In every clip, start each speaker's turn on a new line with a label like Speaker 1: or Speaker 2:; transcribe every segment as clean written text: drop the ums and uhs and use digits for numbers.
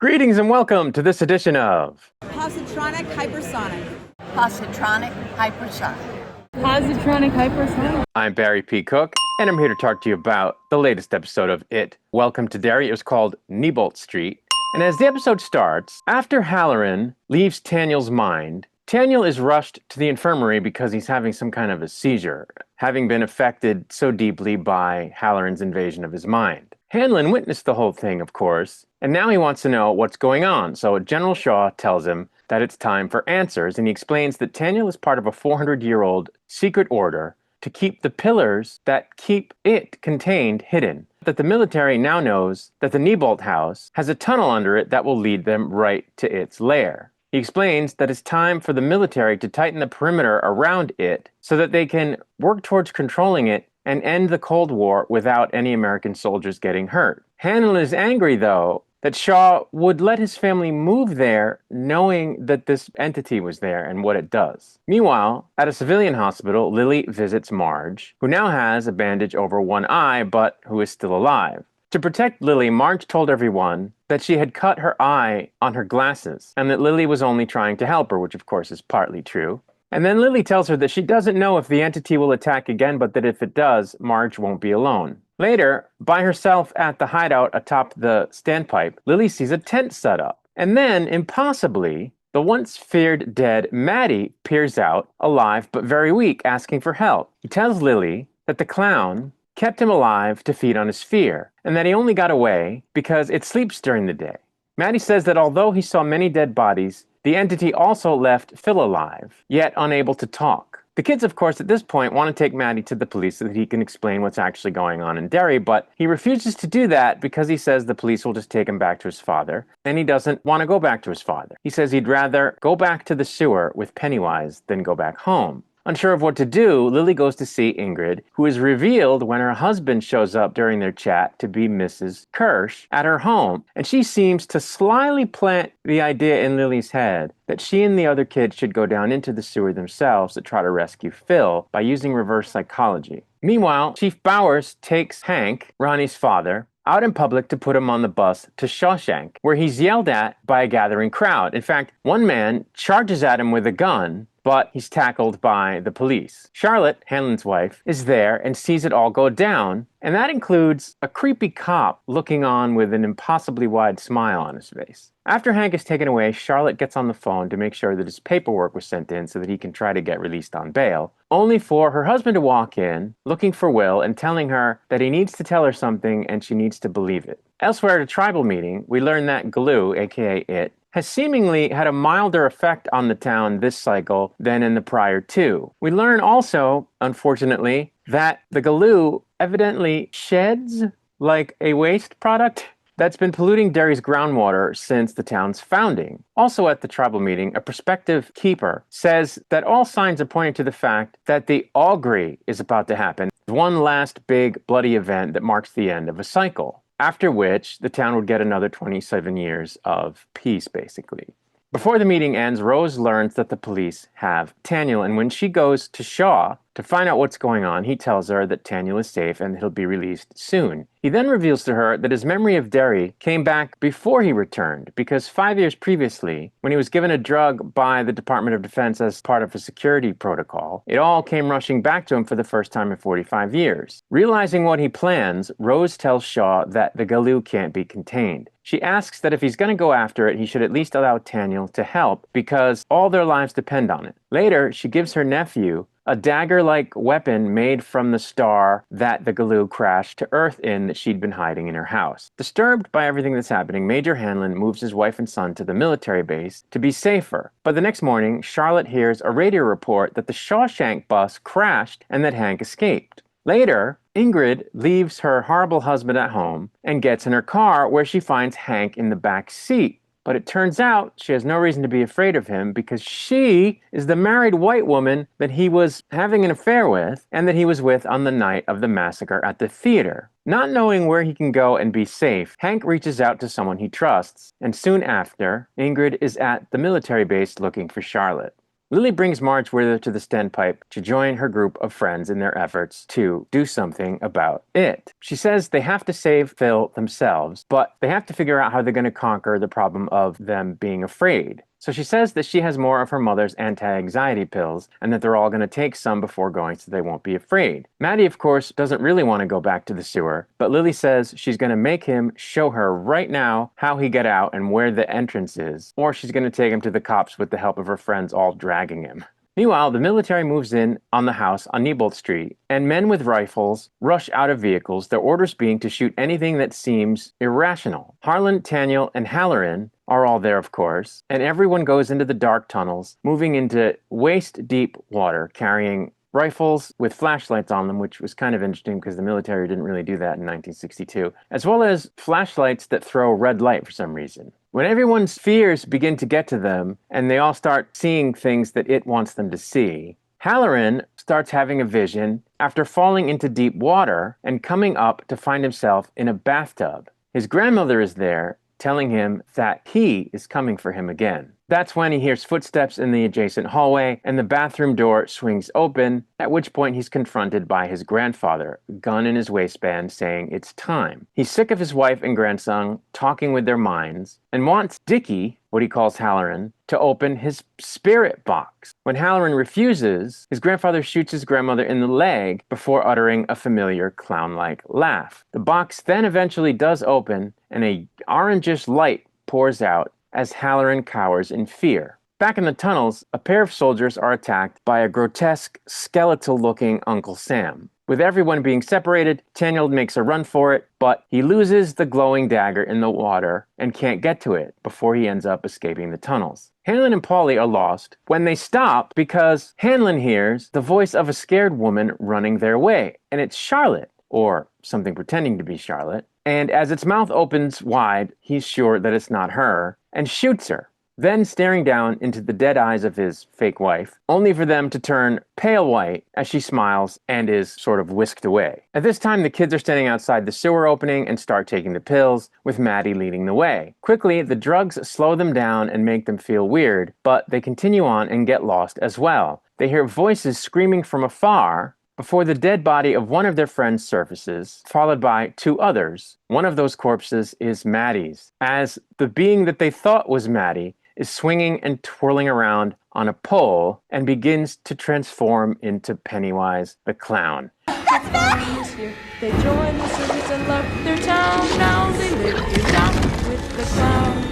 Speaker 1: Greetings and welcome to this edition of
Speaker 2: Positronic hypersonic.
Speaker 3: Positronic hypersonic.
Speaker 2: Positronic hypersonic.
Speaker 1: I'm Barry P. Cook, and I'm here to talk to you about the latest episode of It. Welcome to Derry. It was called Neibolt Street. And as the episode starts, after Halloran leaves Taniel's mind, Taniel is rushed to the infirmary because he's having some kind of a seizure, having been affected so deeply by Halloran's invasion of his mind. Hanlon witnessed the whole thing, of course, and now he wants to know what's going on. So General Shaw tells him that it's time for answers, and he explains that Taniel is part of a 400-year-old secret order to keep the pillars that keep it contained hidden. That the military now knows that the Neibolt house has a tunnel under it that will lead them right to its lair. He explains that it's time for the military to tighten the perimeter around it so that they can work towards controlling it and end the Cold War without any American soldiers getting hurt. Hanlon is angry, though, that Shaw would let his family move there knowing that this entity was there and what it does. Meanwhile, at a civilian hospital, Lily visits Marge, who now has a bandage over one eye, but who is still alive. To protect Lily, Marge told everyone that she had cut her eye on her glasses and that Lily was only trying to help her, which of course is partly true. And then Lily tells her that she doesn't know if the entity will attack again, but that if it does, Marge won't be alone. Later, by herself at the hideout atop the standpipe, Lily sees a tent set up. And then, impossibly, the once feared dead Maddie peers out, alive but very weak, asking for help. He tells Lily that the clown kept him alive to feed on his fear, and that he only got away because it sleeps during the day. Maddie says that although he saw many dead bodies, the entity also left Phil alive, yet unable to talk. The kids, of course, at this point want to take Maddie to the police so that he can explain what's actually going on in Derry, but he refuses to do that because he says the police will just take him back to his father, and he doesn't want to go back to his father. He says he'd rather go back to the sewer with Pennywise than go back home. Unsure of what to do, Lily goes to see Ingrid, who is revealed when her husband shows up during their chat to be Mrs. Kirsch at her home. And she seems to slyly plant the idea in Lily's head that she and the other kids should go down into the sewer themselves to try to rescue Phil by using reverse psychology. Meanwhile, Chief Bowers takes Hank, Ronnie's father, out in public to put him on the bus to Shawshank, where he's yelled at by a gathering crowd. In fact, one man charges at him with a gun, but he's tackled by the police. Charlotte, Hanlon's wife, is there and sees it all go down, and that includes a creepy cop looking on with an impossibly wide smile on his face. After Hank is taken away, Charlotte gets on the phone to make sure that his paperwork was sent in so that he can try to get released on bail, only for her husband to walk in, looking for Will and telling her that he needs to tell her something and she needs to believe it. Elsewhere at a tribal meeting, we learn that Glue, aka It, has seemingly had a milder effect on the town this cycle than in the prior two. We learn also, unfortunately, that the Galoo evidently sheds like a waste product that's been polluting Derry's groundwater since the town's founding. Also at the tribal meeting, a prospective keeper says that all signs are pointing to the fact that the augury is about to happen, one last big bloody event that marks the end of a cycle, after which the town would get another 27 years of peace, basically. Before the meeting ends, Rose learns that the police have Taniel, and when she goes to Shaw to find out what's going on, he tells her that Taniel is safe and he'll be released soon. He then reveals to her that his memory of Derry came back before he returned, because 5 years previously, when he was given a drug by the Department of Defense as part of a security protocol, it all came rushing back to him for the first time in 45 years. Realizing what he plans, Rose tells Shaw that the Galoo can't be contained. She asks that if he's going to go after it, he should at least allow Taniel to help, because all their lives depend on it. Later, she gives her nephew a dagger-like weapon made from the star that the Galoo crashed to Earth in that she'd been hiding in her house. Disturbed by everything that's happening, Major Hanlon moves his wife and son to the military base to be safer. But the next morning, Charlotte hears a radio report that the Shawshank bus crashed and that Hank escaped. Later, Ingrid leaves her horrible husband at home and gets in her car, where she finds Hank in the back seat. But it turns out she has no reason to be afraid of him because she is the married white woman that he was having an affair with and that he was with on the night of the massacre at the theater. Not knowing where he can go and be safe, Hank reaches out to someone he trusts, and soon after, Ingrid is at the military base looking for Charlotte. Lily brings Marge with her to the standpipe to join her group of friends in their efforts to do something about it. She says they have to save Phil themselves, but they have to figure out how they're going to conquer the problem of them being afraid. So she says that she has more of her mother's anti-anxiety pills and that they're all going to take some before going so they won't be afraid. Maddie, of course, doesn't really want to go back to the sewer, but Lily says she's going to make him show her right now how he got out and where the entrance is, or she's going to take him to the cops with the help of her friends all dragging him. Meanwhile, the military moves in on the house on Neibolt Street, and men with rifles rush out of vehicles, their orders being to shoot anything that seems irrational. Harlan, Taniel, and Halloran are all there, of course, and everyone goes into the dark tunnels, moving into waist-deep water, carrying rifles with flashlights on them, which was kind of interesting because the military didn't really do that in 1962, as well as flashlights that throw red light for some reason. When everyone's fears begin to get to them and they all start seeing things that it wants them to see, Halloran starts having a vision after falling into deep water and coming up to find himself in a bathtub. His grandmother is there, telling him that he is coming for him again. That's when he hears footsteps in the adjacent hallway and the bathroom door swings open, at which point he's confronted by his grandfather, gun in his waistband, saying it's time. He's sick of his wife and grandson talking with their minds and wants Dickie, what he calls Halloran, to open his spirit box. When Halloran refuses, his grandfather shoots his grandmother in the leg before uttering a familiar clown-like laugh. The box then eventually does open and a orangish light pours out as Halloran cowers in fear. Back in the tunnels, a pair of soldiers are attacked by a grotesque, skeletal-looking Uncle Sam. With everyone being separated, Taniel makes a run for it, but he loses the glowing dagger in the water and can't get to it before he ends up escaping the tunnels. Hanlon and Polly are lost when they stop because Hanlon hears the voice of a scared woman running their way, and it's Charlotte, or something pretending to be Charlotte. And as its mouth opens wide, he's sure that it's not her, and shoots her, then staring down into the dead eyes of his fake wife, only for them to turn pale white as she smiles and is sort of whisked away. At this time, the kids are standing outside the sewer opening and start taking the pills, with Maddie leading the way. Quickly, the drugs slow them down and make them feel weird, but they continue on and get lost as well. They hear voices screaming from afar, before the dead body of one of their friends surfaces, followed by two others. One of those corpses is Maddie's, as the being that they thought was Maddie is swinging and twirling around on a pole and begins to transform into Pennywise the Clown.
Speaker 2: That's Maddie! They joined the circus and left their town. Now they live here down with the clown.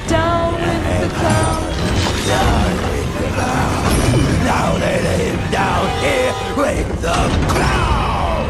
Speaker 2: Down with the clown. Down with the clown. Now they live down here with the clown.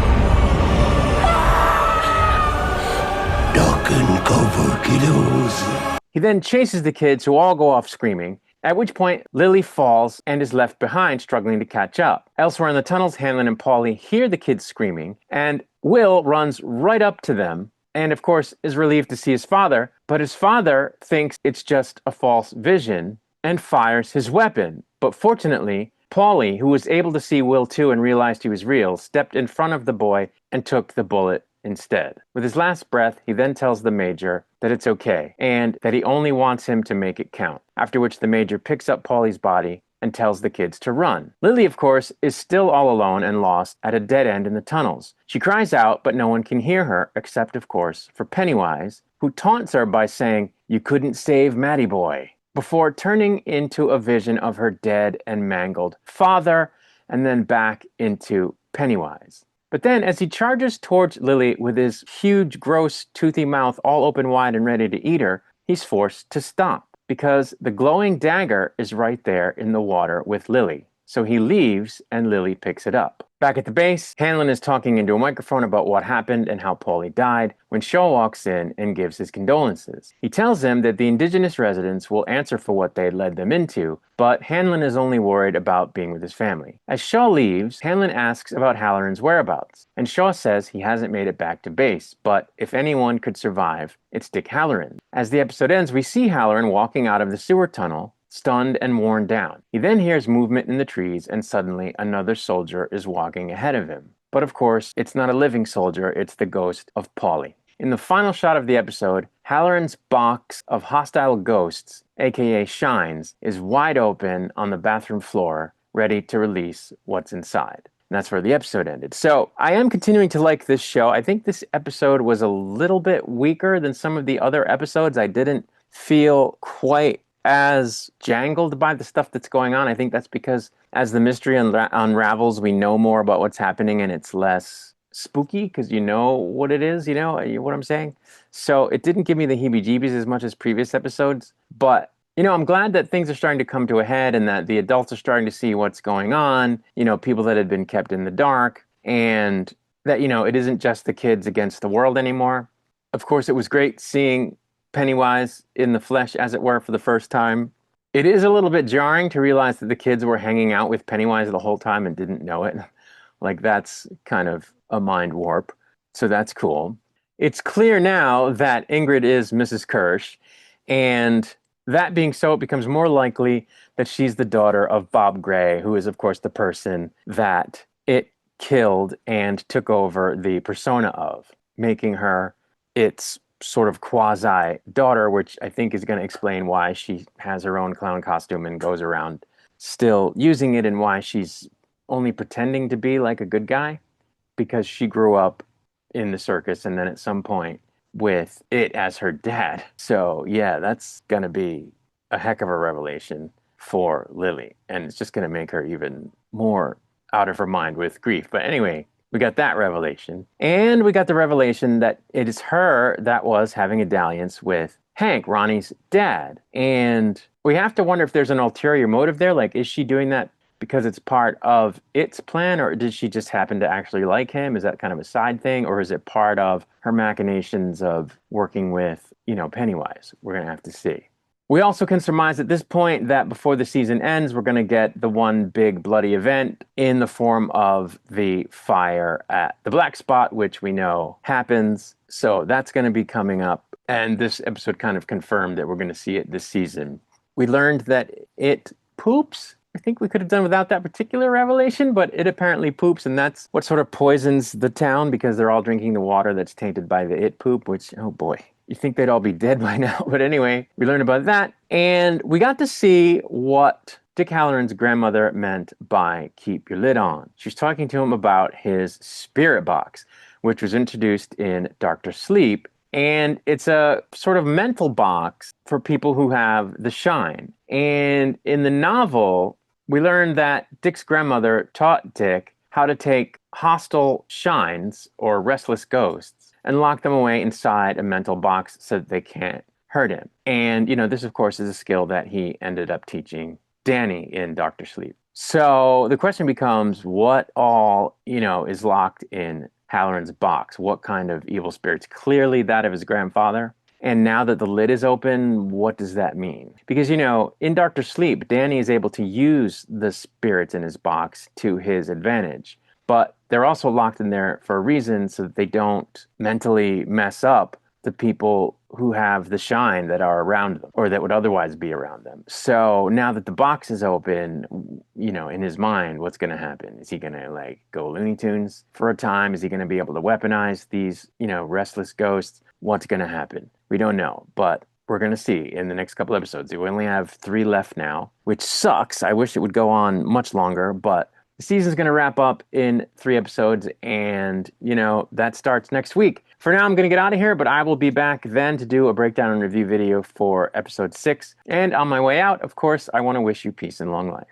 Speaker 4: Duck and cover, kiddos.
Speaker 1: He then chases the kids, who all go off screaming, at which point Lily falls and is left behind, struggling to catch up. Elsewhere in the tunnels, Hanlon and Polly hear the kids screaming, and Will runs right up to them and, of course, is relieved to see his father, but his father thinks it's just a false vision and fires his weapon. But fortunately, Polly, who was able to see Will too and realized he was real, stepped in front of the boy and took the bullet instead. With his last breath, he then tells the Major that it's okay and that he only wants him to make it count, after which the Major picks up Polly's body and tells the kids to run. Lily, of course, is still all alone and lost at a dead end in the tunnels. She cries out, but no one can hear her, except, of course, for Pennywise, who taunts her by saying, "You couldn't save Matty Boy," before turning into a vision of her dead and mangled father, and then back into Pennywise. But then, as he charges towards Lily with his huge, gross, toothy mouth all open wide and ready to eat her, he's forced to stop, because the glowing dagger is right there in the water with Lily. So he leaves, and Lily picks it up. Back at the base, Hanlon is talking into a microphone about what happened and how Polly died when Shaw walks in and gives his condolences. He tells him that the indigenous residents will answer for what they led them into, but Hanlon is only worried about being with his family. As Shaw leaves, Hanlon asks about Halloran's whereabouts, and Shaw says he hasn't made it back to base, but if anyone could survive, it's Dick Halloran. As the episode ends, we see Halloran walking out of the sewer tunnel, stunned and worn down. He then hears movement in the trees, and suddenly another soldier is walking ahead of him. But of course, it's not a living soldier, it's the ghost of Polly. In the final shot of the episode, Halloran's box of hostile ghosts, aka shines, is wide open on the bathroom floor, ready to release what's inside. And that's where the episode ended. So I am continuing to like this show. I think this episode was a little bit weaker than some of the other episodes. I didn't feel quite as jangled by the stuff that's going on. I think that's because as the mystery unravels, we know more about what's happening and it's less spooky because you know what it is, you know what I'm saying? So it didn't give me the heebie-jeebies as much as previous episodes, but I'm glad that things are starting to come to a head and that the adults are starting to see what's going on, people that had been kept in the dark, and that, it isn't just the kids against the world anymore. Of course, it was great seeing Pennywise in the flesh, as it were, for the first time. It is a little bit jarring to realize that the kids were hanging out with Pennywise the whole time and didn't know it. Like, that's kind of a mind warp. So that's cool. It's clear now that Ingrid is Mrs. Kirsch, and that being so, it becomes more likely that she's the daughter of Bob Gray, who is, of course, the person that it killed and took over the persona of, making her its sort of quasi-daughter, which I think is going to explain why she has her own clown costume and goes around still using it, and why she's only pretending to be like a good guy, because she grew up in the circus and then at some point with it as her dad. So yeah, that's going to be a heck of a revelation for Lily, and it's just going to make her even more out of her mind with grief. But anyway, we got that revelation, and we got the revelation that it is her that was having a dalliance with Hank, Ronnie's dad. And we have to wonder if there's an ulterior motive there. Like, is she doing that because it's part of its plan, or did she just happen to actually like him? Is that kind of a side thing, or is it part of her machinations of working with, Pennywise? We're going to have to see. We also can surmise at this point that before the season ends, we're going to get the one big bloody event in the form of the fire at the Black Spot, which we know happens. So that's going to be coming up. And this episode kind of confirmed that we're going to see it this season. We learned that it poops. I think we could have done without that particular revelation, but it apparently poops, and that's what sort of poisons the town, because they're all drinking the water that's tainted by the it poop, which, oh boy, you think they'd all be dead by now. But anyway, we learned about that, and we got to see what Dick Halloran's grandmother meant by keep your lid on. She's talking to him about his spirit box, which was introduced in Dr. Sleep. And it's a sort of mental box for people who have the shine. And in the novel, we learned that Dick's grandmother taught Dick how to take hostile shines or restless ghosts and lock them away inside a mental box so that they can't hurt him. And, this, of course, is a skill that he ended up teaching Danny in Dr. Sleep. So the question becomes, what all, is locked in Halloran's box? What kind of evil spirits? Clearly that of his grandfather. And now that the lid is open, what does that mean? Because, in Dr. Sleep, Danny is able to use the spirits in his box to his advantage. But they're also locked in there for a reason, so that they don't mentally mess up the people who have the shine that are around them, or that would otherwise be around them. So now that the box is open, in his mind, what's going to happen? Is he going to go Looney Tunes for a time? Is he going to be able to weaponize these, restless ghosts? What's going to happen? We don't know, but we're going to see in the next couple episodes. We only have 3 left now, which sucks. I wish it would go on much longer, but the season's going to wrap up in 3 episodes, and, that starts next week. For now, I'm going to get out of here, but I will be back then to do a breakdown and review video for episode 6. And on my way out, of course, I want to wish you peace and long life.